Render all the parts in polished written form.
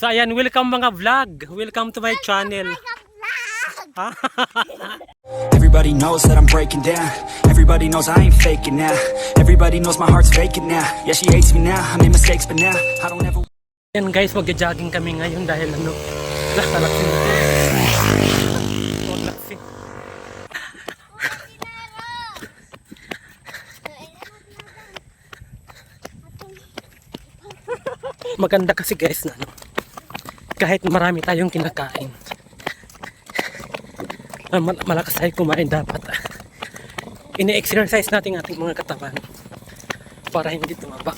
So ayan, welcome mga vlog. Welcome to my channel. Everybody knows that I'm breaking down. Everybody knows I ain't faking now. Everybody knows my heart's vacant now. Yeah, she hates me now. I made mistakes, but now I don't ever. Ayan guys, magja-jogging kami ngayon dahil laksi nito. Laksi. Maganda kasi guys na kahit marami tayong kinakain, malakas tayo kumain dapat. Ini-exercise natin ating mga katawan para hindi tumaba.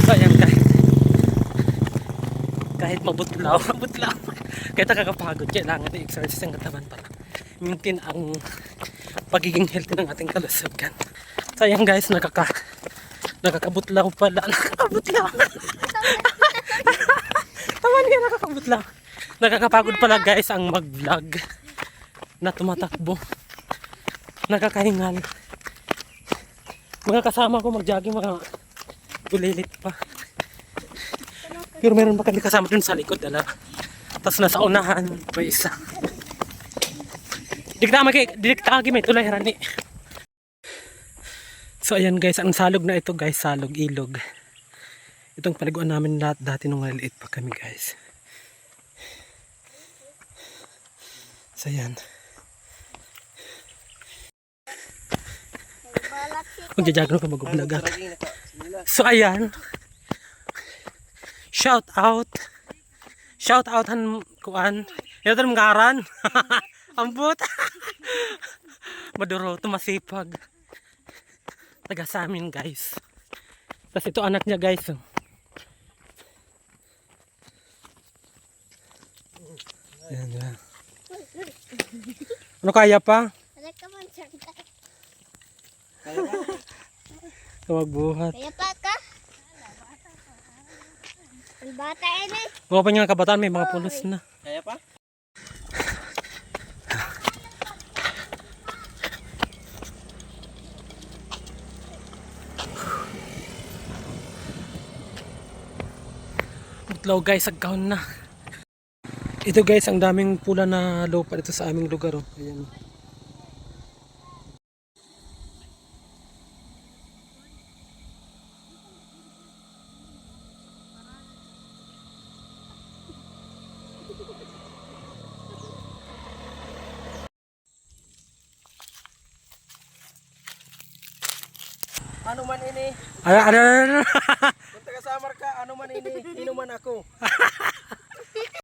So ayan kahit mabutlaw kahit nakakapagod, kailangan i-exercise ang katawan para maintain ang pagiging healthy ng ating kalusugan. So ayan guys, nakakabutlaw pala. Nakakabutlaw. Taman nga nakakabutlaw. Nakakapagod pala guys ang mag-vlog na tumatakbo. Nakakahingal. Mga kasama ko mag-jogging, mga bulilit pa. Pero meron pa kami kasama dun sa likod. Tapos nasa unahan pa isa. Diktagi may tulay rani. So ayan guys, ang salog na ito guys, salog, ilog. Itong paliguan namin lahat dati nung maliit pa kami guys. So ayan. Magjajagno ka mag-vlog ako. So ayan. Shout out han kuan. Ito ng ngaran. Ambot. Maduro, tumasipag. Taga sa amin guys. Tapos ito anak niya guys. Ayan, ayan. Ano kaya pa? Magbuhat. Kaya pa ka? Ang bata ini. Mga pa niya kabataan, may mga pulos na. Kaya pa? Butlaw guys, agkaon na. Ito guys, ang daming pula na lupa dito sa aming lugar. Oh. Ayan. Ano man ini? Ano? Kung taga Samar ka, ano man ini? Inuman ako.